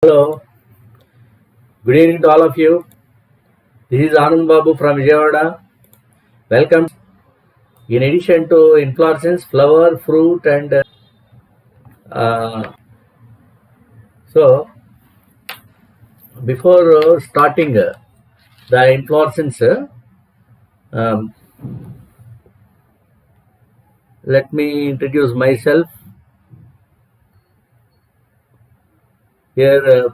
Hello, good evening to all of you. This is Anand Babu from Vijayawada. Welcome. In addition to inflorescence, flower, fruit, and so before starting the inflorescence, um, let me introduce myself. Here,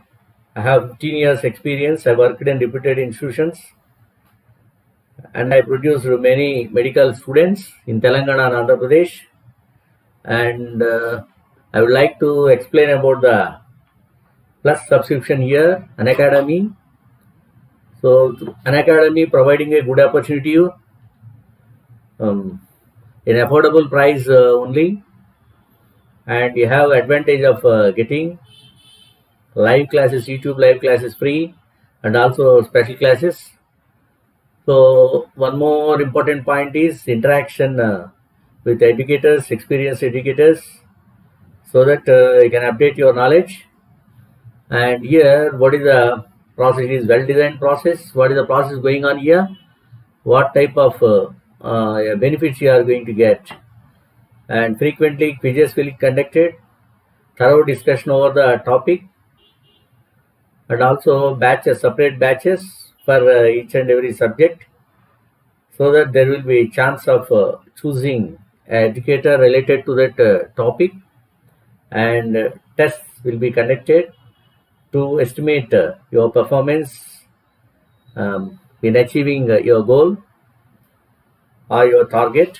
I have 15 years experience. I worked in reputed institutions, and I produced many medical students in Telangana and Andhra Pradesh. And I would like to explain about the plus subscription here, Unacademy. So Unacademy providing a good opportunity in affordable price only, and you have advantage of getting live classes, YouTube live classes free, and also special classes. So one more important point is interaction with educators, experienced educators, so that you can update your knowledge. And here, what is the process? It is well-designed process. What is the process going on here? What type of benefits you are going to get? And frequently quizzes will be conducted, thorough discussion over the topic, and also batches, separate batches for each and every subject, so that there will be a chance of choosing an educator related to that topic, and tests will be conducted to estimate your performance in achieving your goal or your target.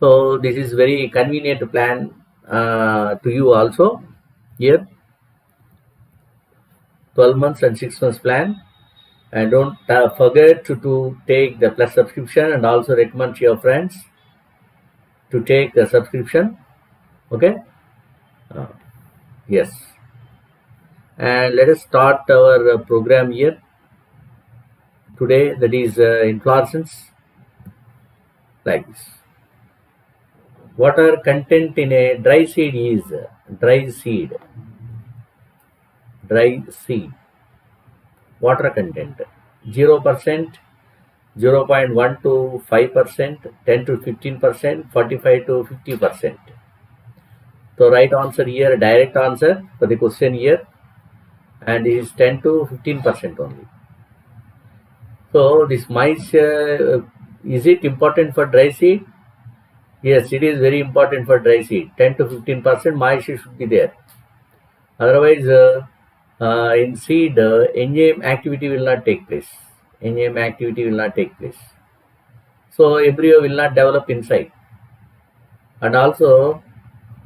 So this is very convenient to plan to you also. Here, 12 months and 6 months plan, and don't forget to take the plus subscription, and also recommend to your friends to take the subscription. Okay. Yes, and let us start our program here today, that is inflorescence, like this. Water content in a dry seed is dry seed, water content 0%, 0.1 to 5%, 10 to 15%, 45 to 50%. So right answer here, direct answer for the question here, and it is 10 to 15% only. So this moisture, is it important for dry seed? Yes, it is very important for dry seed. 10 to 15% moisture should be there. Otherwise, in seed, enzyme activity will not take place. Enzyme activity will not take place. So embryo will not develop inside. And also,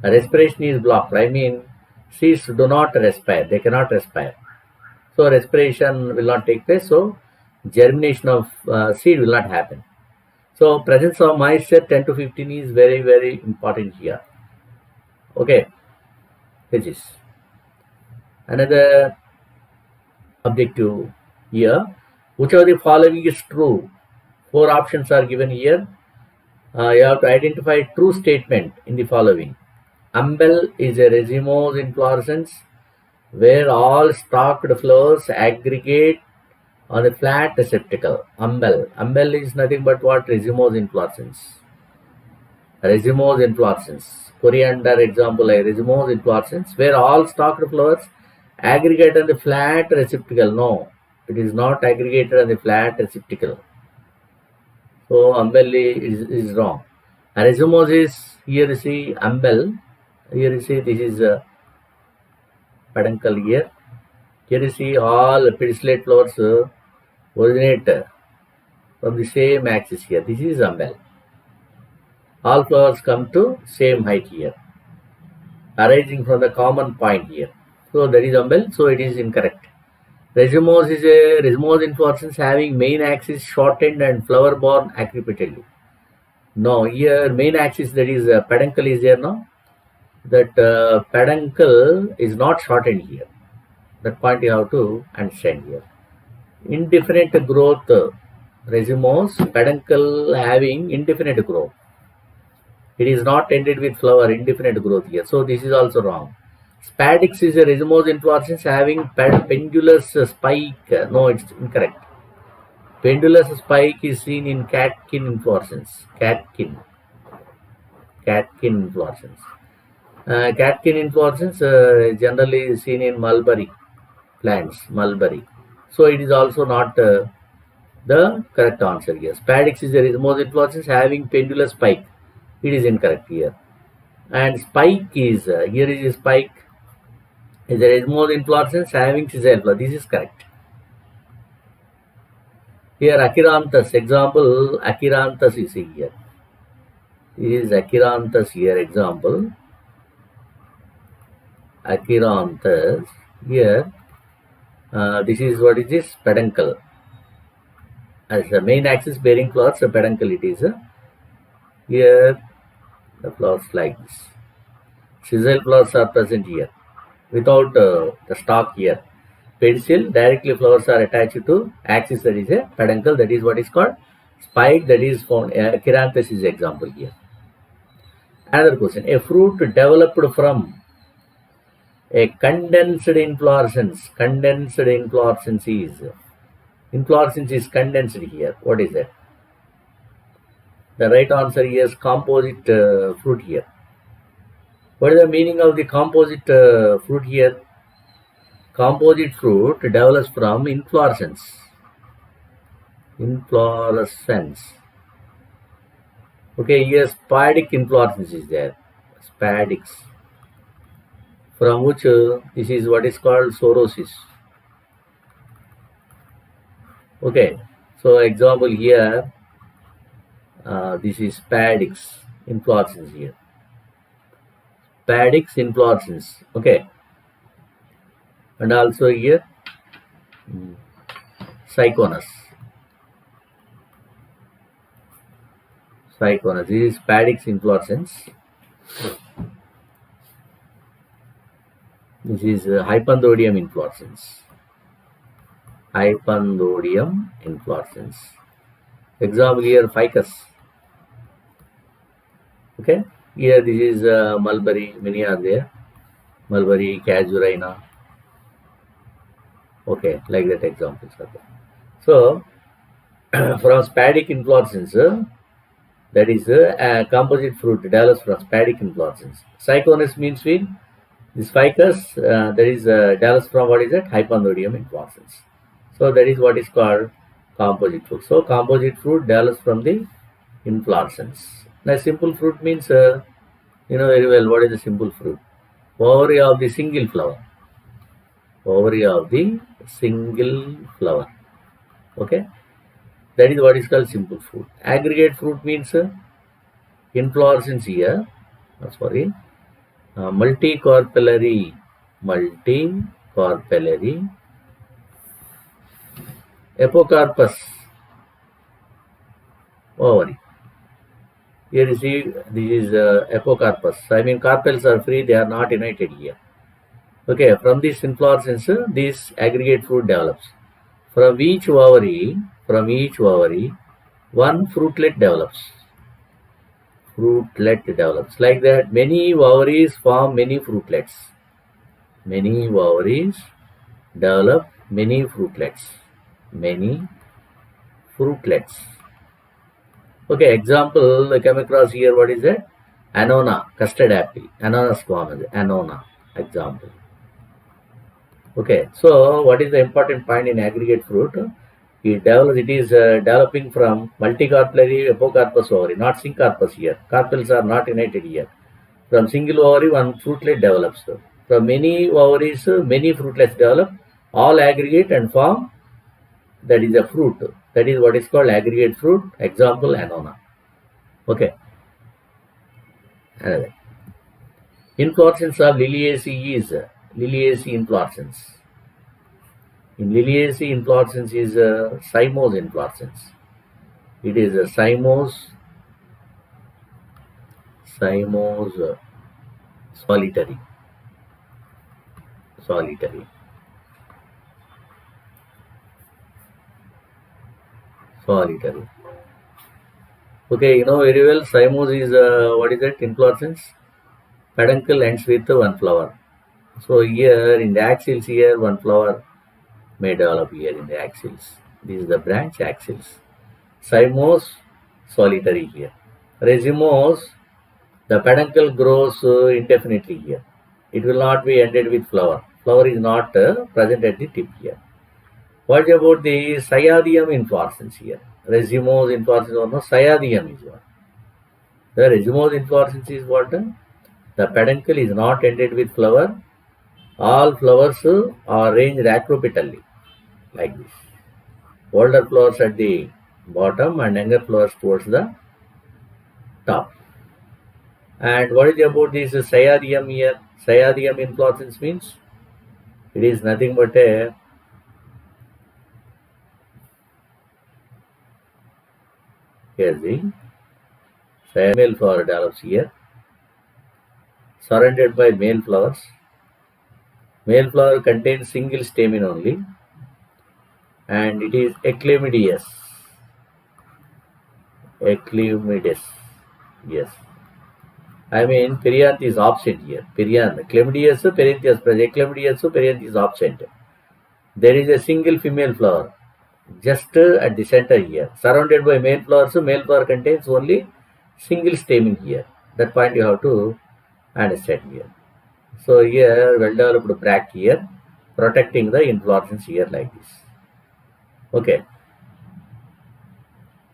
respiration is blocked. I mean, seeds do not respire. They cannot respire. So respiration will not take place. So germination of seed will not happen. So presence of moisture 10 to 15 is very, very important here. Okay. This is another objective here. Which of the following is true? 4 options are given here. You have to identify true statement in the following. Umbel is a racemose inflorescence where all stalked flowers aggregate on a flat receptacle. Umbel is nothing but what? Racemose inflorescence. Racemose inflorescence. Coriander example, like racemose inflorescence where all stalked flowers aggregate on the flat receptacle. No, it is not aggregated on the flat receptacle. So umbel is wrong. Racemose is, here you see umbel. Here you see this is peduncle here. Here you see all pedicellate flowers originate from the same axis here. This is umbel. All flowers come to same height here, arising from the common point here. So that is umbel. So it is incorrect. Racemose is a racemose inflorescence having main axis shortened and flower borne accipitally. No, here main axis, that is peduncle is there now. That peduncle is not shortened here. That point you have to understand here. Indefinite growth, racemose, peduncle having indefinite growth. It is not ended with flower, indefinite growth here. So this is also wrong. Spadix is a racemose inflorescence having pendulous spike. No, it's incorrect. Pendulous spike is seen in catkin inflorescence. Catkin inflorescence. Catkin inflorescence generally seen in mulberry plants. Mulberry. So it is also not the correct answer here. Spadix is a racemose inflorescence having pendulous spike. It is incorrect here. And spike is here is a spike. Is a racemose inflorescence having sessile flower. This is correct. Here Acheranthus, example Acheranthus is here. This is Acheranthus here, example. Acheranthus here. This is what is this? Peduncle. As the main axis bearing flowers, a peduncle it is. Here the flowers like this. Sessile flowers are present here without the stalk here. Pedicel, directly flowers are attached to axis, that is a peduncle, that is what is called spike, that is found. Acheranthus is example here. Another question, a fruit developed from a condensed inflorescence. Condensed inflorescence is condensed here. What is that? The right answer is composite fruit here. What is the meaning of the composite fruit here? Composite fruit develops from inflorescence. Inflorescence. Okay, here spadic inflorescence is there. Spadix. From which this is what is called sorosis. Okay, so example here, this is spadix inflorescence here. Spadix inflorescence. Okay. And also here Cyconus. Cyconus. This is Spadix inflorescence. This is Hypanthoddium inflorescence. Hypanthoddium inflorescence. Example here Ficus. Okay. Here this is mulberry. Many are there. Mulberry, casuarina. Okay, like that examples are there. So, from spadic inflorescence, that is a composite fruit develops from spadic inflorescence. Cyconus means this ficus, that is develops from what is that? Hypanthoddium inflorescence. So, that is what is called composite fruit. So, composite fruit develops from the inflorescence. Now, simple fruit means, you know very well what is the simple fruit. Ovary of the single flower. Ovary of the single flower. Okay, that is what is called simple fruit. Aggregate fruit means inflorescence here. Multicarpellary. Apocarpus ovary. Here you see this is apocarpus. I mean carpels are free, they are not united here. Okay, from this inflorescence, this aggregate fruit develops. From each ovary, one fruitlet develops. Like that, many ovaries form many fruitlets. Many ovaries develop many fruitlets. Okay, example, I come across here, what is that? Annona, custard apple. Annona squamous, annona, example. Okay, so what is the important point in aggregate fruit? It is developing from multicarpellary apocarpus ovary, not syncarpus here. Carpels are not united here. From single ovary, one fruitlet develops. From many ovaries, many fruitlets develop, all aggregate and form, that is a fruit. That is what is called aggregate fruit. Example, annona. Okay. Another. Inflorescence of lilaceae is lilaceae inflorescence. In lilaceae inflorescence is cymose inflorescence. It is a cymose solitary. Okay, you know very well cymose is what is that? Inflorescence. Peduncle ends with one flower. So here in the axils here, one flower may develop here in the axils. This is the branch axils. Cymose, solitary here. Racemose, the peduncle grows indefinitely here. It will not be ended with flower. Flower is not present at the tip here. What about the cyathium inflorescence here? Racemose inflorescence or no? Cyathium is what? The racemose inflorescence is what? The peduncle is not ended with flower. All flowers are arranged acropitally, like this. Older flowers at the bottom and younger flowers towards the top. And what is about this cyathium here? Cyathium inflorescence means it is nothing but a here's the male flower develops here, surrounded by male flowers. Male flower contains single stamen only, and it is eclemidous. Eclemidous, yes. I mean, perianth is absent here. Perianth, chlamydius, perianthus present. Eclemidous, perianth is absent. There is a single female flower just at the center here, surrounded by male flowers. Male flower contains only single stamen here. That point you have to understand here. So here, well developed bract here, protecting the inflorescence here like this. Okay.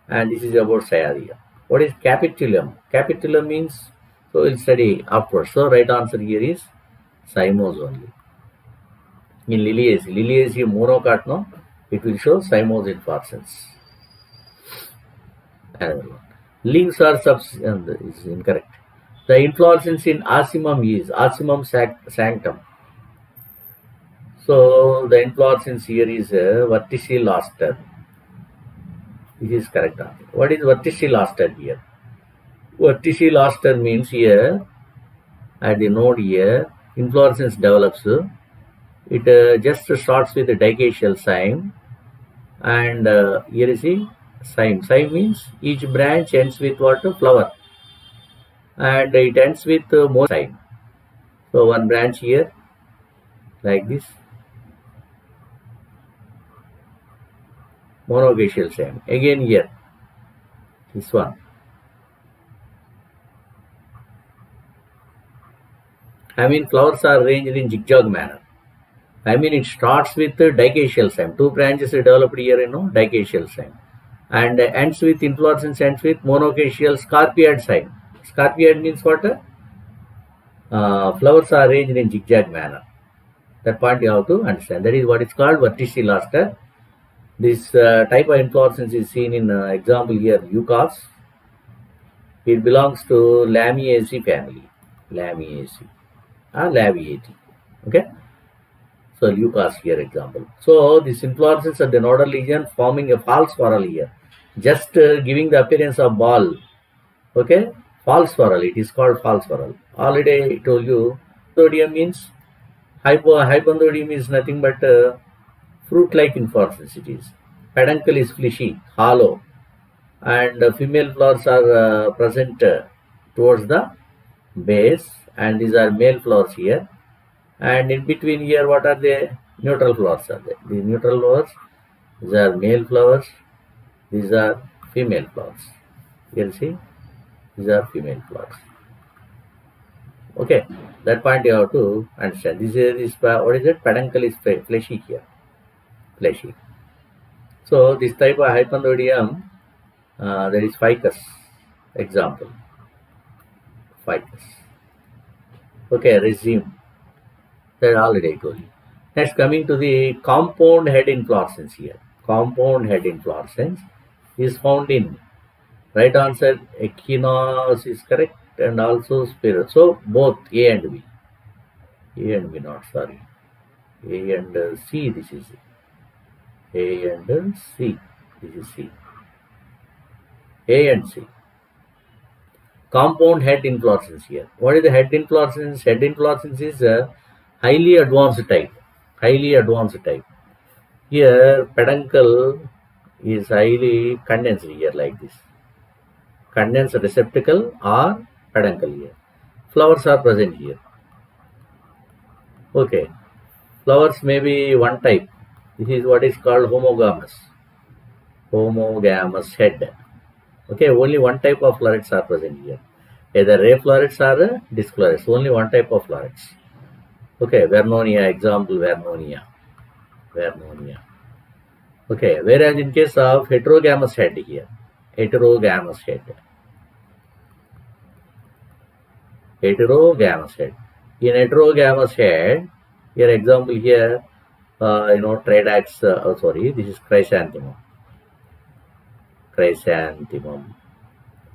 And this is about cyathium. What is capitulum? Capitulum means, so we'll study afterwards. So right answer here is cymose only. In lilaceae monocot, no, it will show cymose inflorescence. Another one. Leaves are is incorrect. The inflorescence in ocimum is ocimum sanctum. So the inflorescence here is verticil aster. This is correct answer. What is verticil aster here? Verticil aster means here at the node here, inflorescence develops. It just starts with the dicacial cyme, and here is the cyme. Cyme means each branch ends with what? Flower, and it ends with more cyme. So one branch here, like this, monogastrial cyme. Again here, this one. I mean, flowers are arranged in zigzag manner. I mean, it starts with dicacial cyme. Two branches are developed here, dicacial cyme. And ends with inflorescence, ends with monogastrial scarpioid cyme. Scarpioid means what? Flowers are arranged in zigzag manner. That point you have to understand. That is what is called verticil aster. This type of inflorescence is seen in example here, Eucas. It belongs to Lamiaceae family. Lamiaceae. Labiate. Okay. So Eucas here example. So this inflorescence at the nodal region forming a false whorl here. Just giving the appearance of ball. Okay. False whorl. It is called false whorl. Already I told you. Hypandodium means hypandodium is nothing but fruit-like inflorescence. It is. Peduncle is fleshy, hollow, and female flowers are present towards the base, and these are male flowers here. And in between here, what are the neutral flowers? Are there? These neutral flowers, these are male flowers, these are female flowers. You can see, these are female flowers. Okay, that point you have to understand. This is what is it? Peduncle is fleshy here, fleshy. So this type of hypandodium, that is ficus. Example, ficus. Okay, Raceme. That already I told you. Next, coming to the compound head inflorescence here. Compound head inflorescence is found in right answer echinus is correct, and also spiral. So both A and B. A and B not, sorry. A and C, this is A and C. This is C. A and C. Compound head inflorescence here. What is the head inflorescence? Head inflorescence is a highly advanced type. Highly advanced type. Here peduncle is highly condensed here like this. Condensed receptacle or peduncle here. Flowers are present here. Okay, flowers may be one type. This is what is called homogamous head. Okay, only one type of florets are present here. Either ray florets or disc florets. Only one type of florets. Okay, Vernonia, example Vernonia. Okay, whereas in case of heterogamous head here, heterogamous head. In heterogamous head, here example here, tradax, this is chrysanthemum.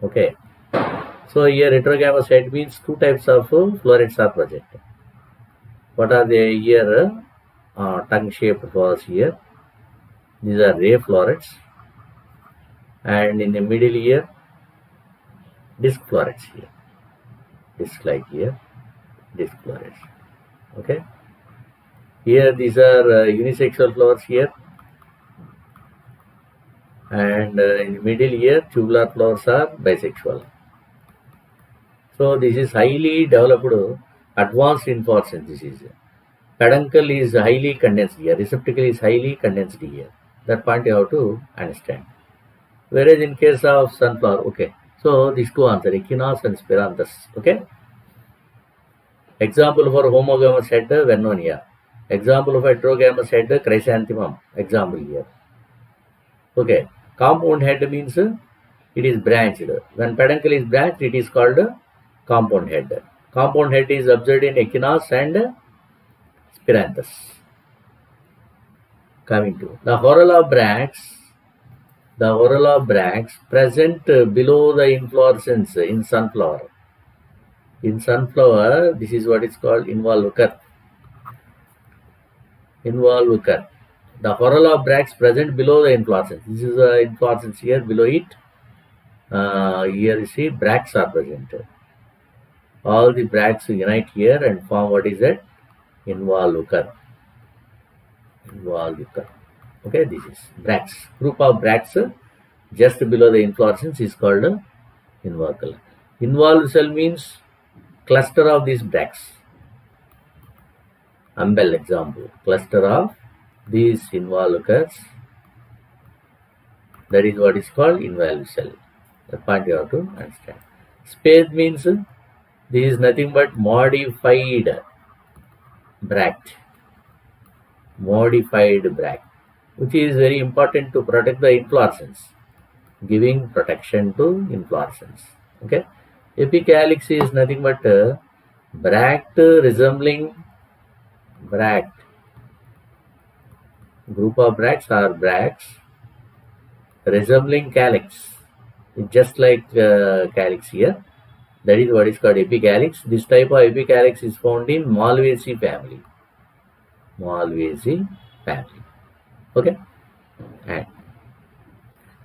Okay, so here heterogamous head means two types of florets are present. What are they here? Tongue-shaped flowers here. These are ray florets, and in the middle here, disc florets here. Disc like here, disc florets. Okay. Here these are unisexual flowers here, and in the middle here, tubular flowers are bisexual. So this is highly developed, advanced inflorescence. This is peduncle is highly condensed here, receptacle is highly condensed here. That point you have to understand. Whereas in case of sunflower, okay. So these two answers, echinus and spiranthus. Okay. Example for homogamous head, Vernonia. Example of heterogamous head, chrysanthemum. Example here. Okay. Compound head means it is branched. When peduncle is branched, it is called compound head. Compound head is observed in echinus and spiranthus. Coming to the whorl of bracts. The whorl of bracts present below the inflorescence in sunflower. In sunflower, this is what is called involucre. Involucre. The whorl of bracts present below the inflorescence. This is the inflorescence here. Below it, here you see bracts are present. All the bracts unite here and form what is that? Involucre. Involucre. Okay, this is bracts. Group of bracts just below the inflorescence is called involucre. Involucre means cluster of these bracts. Umbel example. Cluster of these involucres. That is what is called involucre. The point you have to understand. Spathe means this is nothing but modified bract. Modified bract, which is very important to protect the inflorescence, giving protection to inflorescence. Okay. Epicalyx is nothing but bract resembling bract. Group of bracts are bracts resembling calyx. It's just like calyx here. That is what is called epicalyx. This type of epicalyx is found in Malvaceae family. Malvaceae family. Okay. And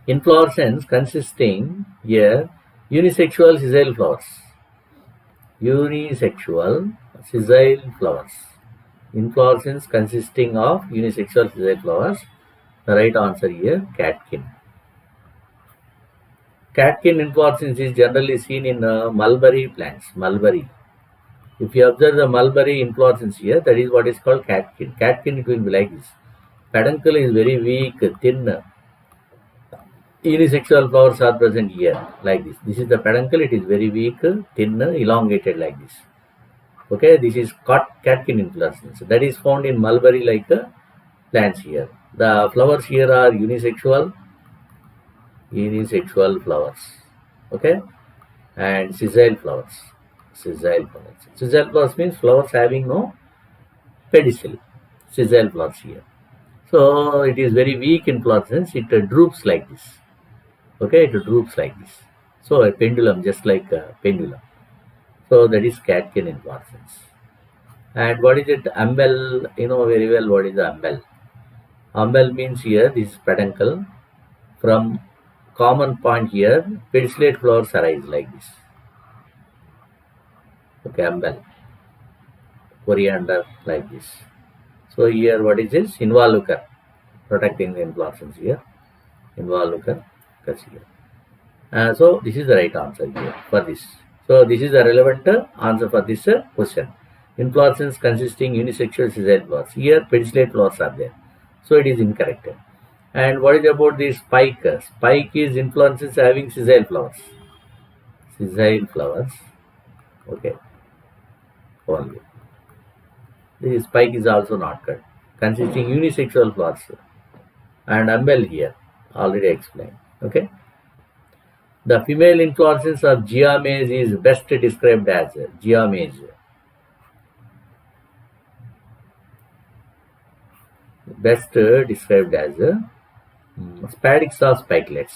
inflorescence consisting here unisexual sessile flowers. Unisexual sessile flowers. Inflorescence consisting of unisexual sessile flowers. The right answer here, catkin. Catkin inflorescence is generally seen in mulberry plants. Mulberry. If you observe the mulberry inflorescence here, that is what is called catkin. Catkin, it will be like this. Peduncle is very weak, thin. Unisexual flowers are present here, like this. This is the peduncle, it is very weak, thin, elongated like this. Okay, this is catkin inflorescence. That is found in mulberry like plants here. The flowers here are unisexual flowers. Okay, and sessile flowers. Sessile flowers means flowers having no pedicel. Sessile flowers here. So it is very weak inflorescence. It droops like this. Okay, it droops like this. So a pendulum, just like a pendulum. So that is catkin inflorescence. And what is it? Umbel, you know very well what is the umbel. Umbel means here, this is peduncle. From common point here, pedicellate flowers arise like this. Okay, umbel. Coriander like this. So here what is this? Involucre. Protecting the inflorescence here. Involucre occurs here. So this is the right answer here for this. So this is the relevant answer for this question. Inflorescence consisting unisexual sessile flowers. Here pedicellate flowers are there. So it is incorrect. And what is about the spike? Spike is inflorescence having sessile flowers. Sessile flowers. Okay. Only. This spike is also not correct. Consisting unisexual flowers. And umbel here. Already explained. Okay. The female inflorescence of geomase is best described as geomase. Best described as spadix of spikelets.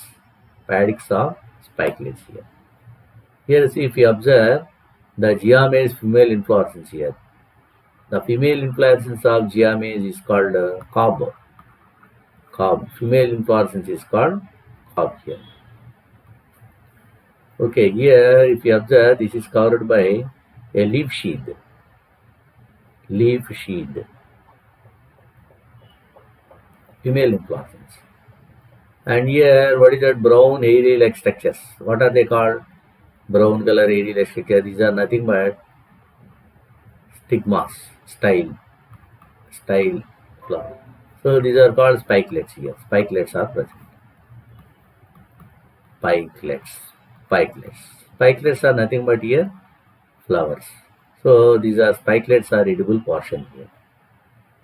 Spadix of spikelets here. Here, see, if you observe the geomase female inflorescence here. The female inflorescence of geomase is called cob. Cob. Female inflorescence is called cob here. Okay, here if you observe, this is covered by a leaf sheath. Leaf sheath. Female inflorescence. And here, what is that? Brown airy-like structures. What are they called? Brown color airy-like structures. These are nothing but stigmas, style flower. So these are called spikelets here. Spikelets are present. Spikelets are nothing but here flowers. So these are spikelets are edible portion here.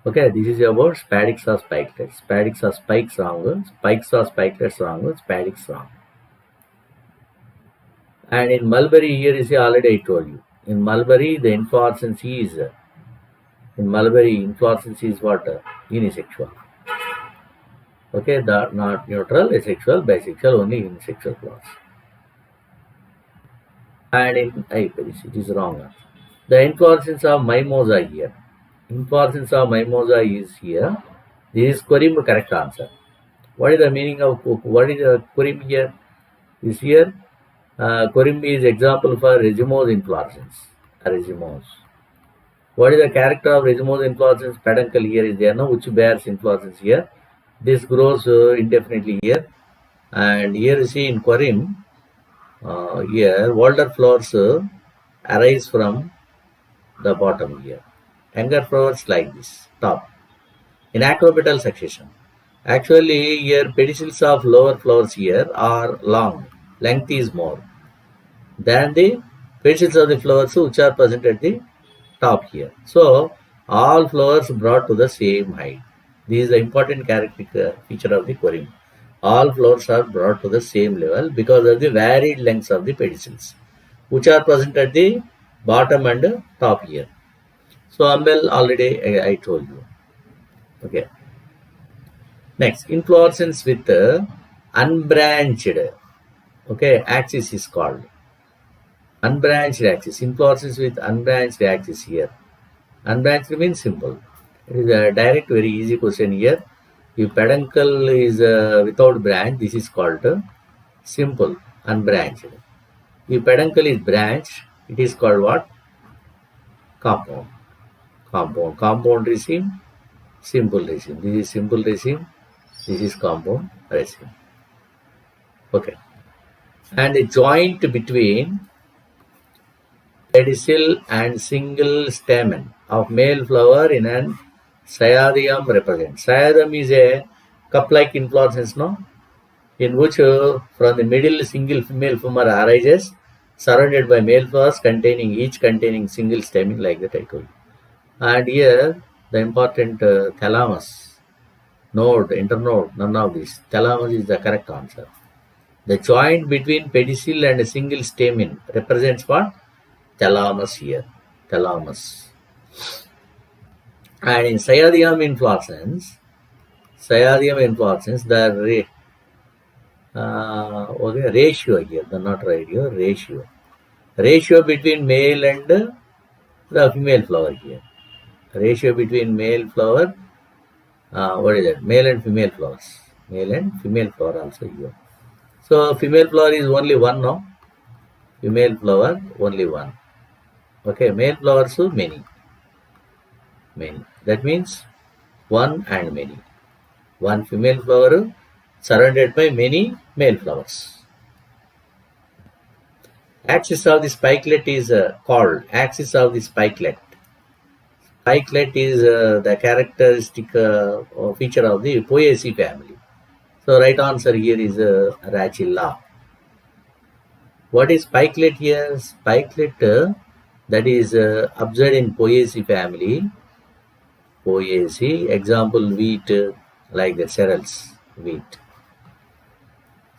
Okay, this is about spadix or spikelets. Spadix or spikes wrong. Spikes or spikelets wrong. Spadix wrong. And in mulberry here is already I told you. In mulberry the inflorescence is what? Unisexual. Okay, not neutral, asexual, bisexual, only unisexual flowers. And in Iberis, it is wrong. The inflorescence of mimosa here. Inflorescence of mimosa is here. This is corymb, correct answer. What is the meaning of what is the corymb here? Is here corymb is example for racemose inflorescence. Racemose. What is the character of racemose inflorescence? Peduncle here is there, no, which bears inflorescence here. This grows indefinitely here, and here you see in corymb, here older flowers arise from the bottom here. Younger flowers like this, top, in acropetal succession. Actually, here pedicels of lower flowers here are long, length is more than the pedicels of the flowers which are present at the top here. So, all flowers brought to the same height. This is the important characteristic feature of the corymb. All flowers are brought to the same level because of the varied lengths of the pedicels, which are present at the bottom and top here. So, umbel already I told you. Okay. Next, inflorescence with unbranched. Okay, axis is called. Unbranched axis. Inflorescence with unbranched axis here. Unbranched means simple. It is a direct, very easy question here. If peduncle is without branch, this is called simple, unbranched. If peduncle is branched, it is called what? Compound. Compound raceme, simple raceme. This is simple raceme. This is compound raceme. Okay. And the joint between pedicel and single stamen of male flower in an cyathium represents. Cyathium is a cup-like inflorescence, no? In which from the middle single female femur arises, surrounded by male flowers each containing single stamen, like that I told you. And here the important thalamus, node, internode, none of this. Thalamus is the correct answer. The joint between pedicel and a single stamen represents what? Thalamus here. Thalamus. And in cyathium inflorescence, the ratio here, not radio, ratio between male and the female flower here. Ratio between male flower, what is that? Male and female flowers. Male and female flower also here. So female flower is only one, no? Female flower only one. Okay, male flowers so many. That means one and many. One female flower surrounded by many male flowers. Axis of the spikelet is called axis of the spikelet. spikelet is the characteristic feature of the Poaceae family. So right answer here is Racilla. What is spikelet here? Spikelet that is observed in Poaceae family. Poaceae, example wheat, like the cereals, wheat.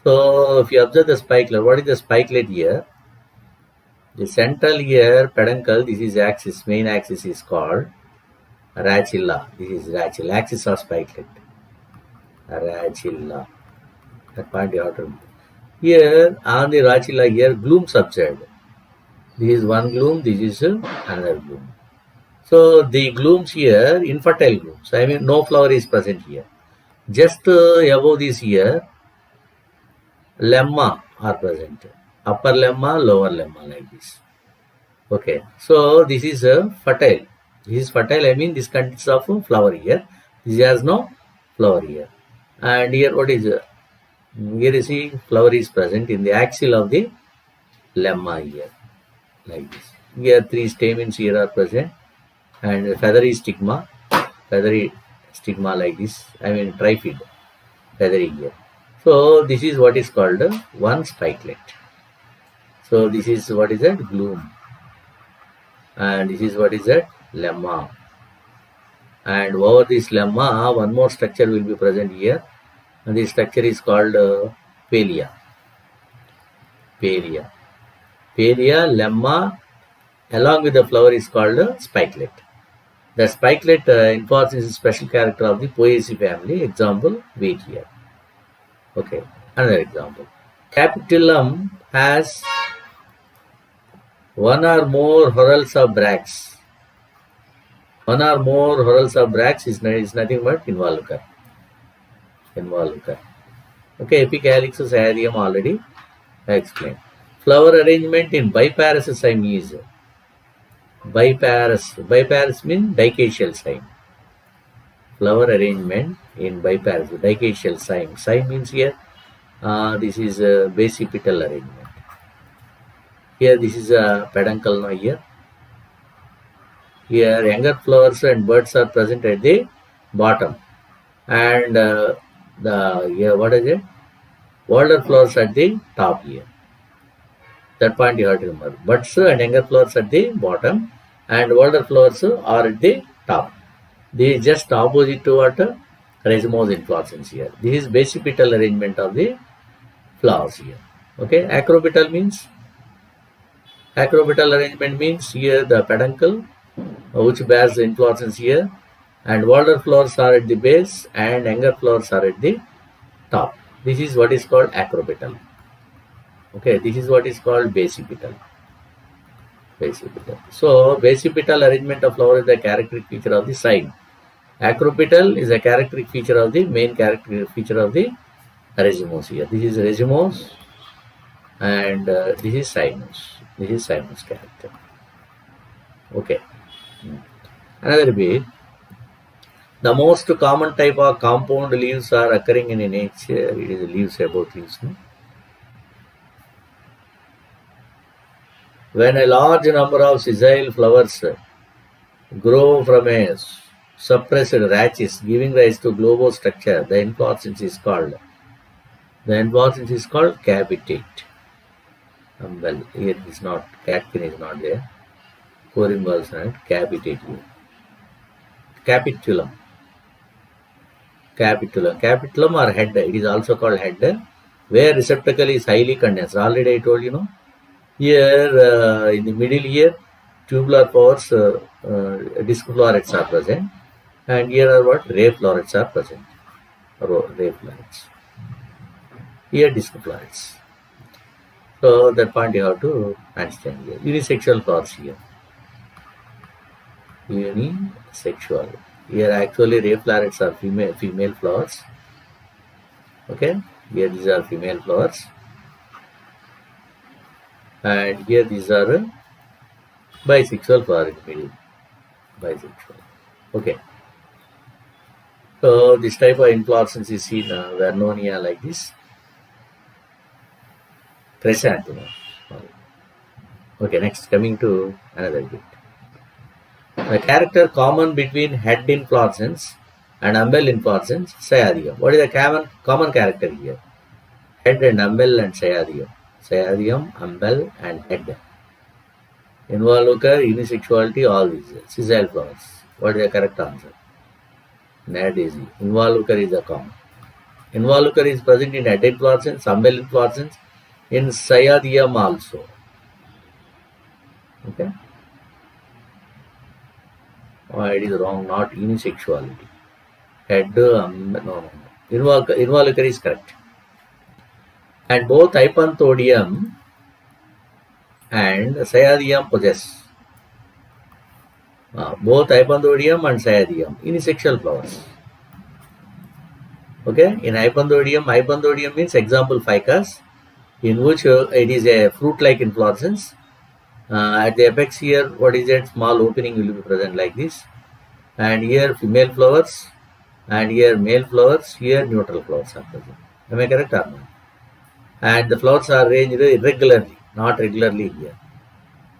So if you observe the spikelet, what is the spikelet here? The central here, peduncle, this is axis, main axis is called racilla. This is racilla, axis of spikelet. Racilla. That point you have to. Here on the racilla here, glooms observed. This is one gloom, this is another gloom. So the glooms here, infertile glooms. I mean, no flower is present here. Just above this here, lemma are present. Upper lemma, lower lemma, like this. Okay, so this is fertile. This is fertile. I mean, this consists of flower here. This has no flower here. And here, what is here? You see, flower is present in the axil of the lemma here, like this. Here, 3 stamens here are present, and feathery stigma like this. I mean, trifid, feathery here. So this is what is called one spikelet. So this is what is that? Gloom. And this is what is that? Lemma. And over this lemma, one more structure will be present here. And this structure is called palea. Palea, lemma, along with the flower is called spikelet. The spikelet inflorescence is a special character of the Poaceae family. Example, wheat here. Okay, another example. Capitulum has one or more whorls of bracts. One or more whorls of bracts is nothing but involucre. Okay, epicalyx, cyathium already I explained. Flower arrangement in biparous cyme is biparous. Biparous means dicacial cyme. Flower arrangement in biparous, dicacial cyme. Cyme means here, this is a basipetal arrangement. Here, this is a peduncle now here. Here, younger flowers and buds are present at the bottom. And what is it? Older flowers at the top here. That point you have to remember. Buds and younger flowers at the bottom, and older flowers are at the top. They is just opposite to what? Racemose inflorescence here. This is basipetal arrangement of the flowers here. Okay, acropetal arrangement means here the peduncle which bears the inflorescence here, and older flowers are at the base and younger flowers are at the top. This is what is called acropetal. Okay, this is what is called basipetal. So basipetal arrangement of flower is the characteristic feature of the cyme. Acropetal is a characteristic feature of the main characteristic feature of the racemose here. This is racemose and this is cymose. This is cymose character. Okay. Another bit. The most common type of compound leaves are occurring in nature. It is leaves about leaves. No? When a large number of sessile flowers grow from a suppressed rachis, giving rise to globose structure, the inflorescence is called. Capitate. Well, here it is not. Catkin is not there. Corymb also not. Capitate here. Capitulum or head. It is also called head, where receptacle is highly condensed. Already I told you, Here in the middle here, tubular flowers, disc florets are present, and here are what? Ray florets are present. Ray florets. Here disc florets. So that point you have to understand here. Unisexual flowers here. Unisexual. Here actually ray florets are female flowers. Okay. Here these are female flowers. And here these are bisexual flowers in the middle. Bisexual. Okay. So this type of inflorescence is seen Vernonia like this. Chrysanthemum. Okay, next coming to another bit. The character common between head inflorescence and umbel inflorescence, cyathium. What is the common character here? Head and umbel and cyathium. Cyathium, umbel and head. Involucre, unisexuality, all these. Sessile flowers. What is the correct answer? Not easy. Involucre is the common. Involucre is present in head inflorescence, umbel inflorescence, in cyathium also. Okay. Oh, it is wrong, not unisexuality. Head, no. Involucre is correct. And both hypanthodium and cyathium possess. Both hypanthodium and cyathium, unisexual flowers. Okay, in hypanthodium means example ficus, in which it is a fruit-like inflorescence. At the apex here, what is that? Small opening will be present like this. And here female flowers, and here male flowers, here neutral flowers are present. Am I correct or not? And the flowers are arranged irregularly, not regularly here.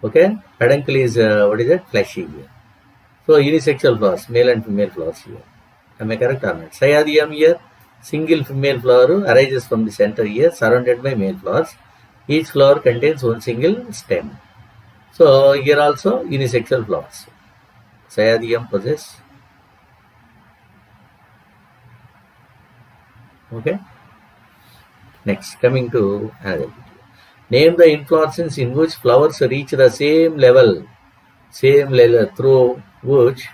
Okay, peduncle is what is it? Fleshy here. So unisexual flowers, male and female flowers here. Am I correct or not? Cyathium here, single female flower arises from the center here, surrounded by male flowers. Each flower contains one single stem. So here also unisexual flowers. Cyathium possess. Okay. Next, coming to another video. Name the inflorescence in which flowers reach the same level through which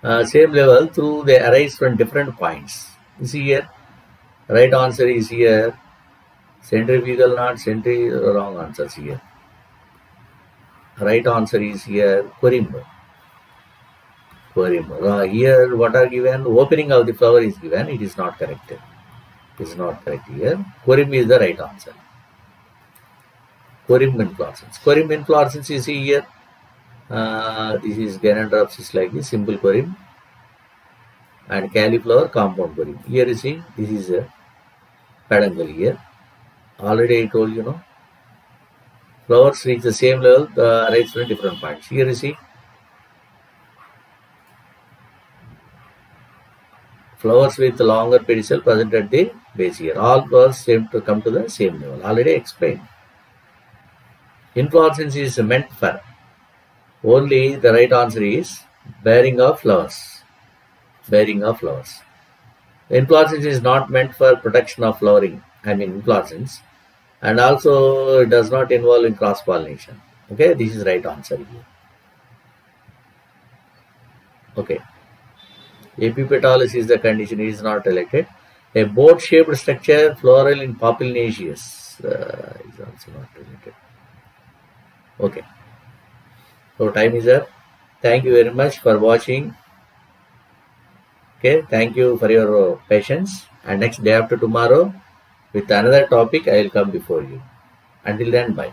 they arise from different points. You see here, right answer is here. Centrifugal, not wrong answers here. Right answer is here, corymb. Here, what are given? Opening of the flower is given. It is not correct. It is not correct here. Corymb is the right answer. Corymb inflorescence. Corymb inflorescence you see here. This is Ganondropsis like this, simple corymb. And cauliflower, compound corymb. Here you see, this is a peduncle here. Already I told you, no? Flowers reach the same level, arise from different points. Here you see, flowers with longer pedicel present at the base here. All flowers seem to come to the same level. Already explained. Inflorescence is meant for only the right answer is bearing of flowers. Bearing of flowers. Inflorescence is not meant for protection of flowering. Inflorescence. And also it does not involve in cross pollination. Okay, this is right answer here. Okay. Epipetalis is the condition, it is not related. A boat-shaped structure, floral in Papilionaceous, is also not related. Okay. So time is up. Thank you very much for watching. Okay, thank you for your patience. And next day after tomorrow, with another topic, I will come before you. Until then, bye.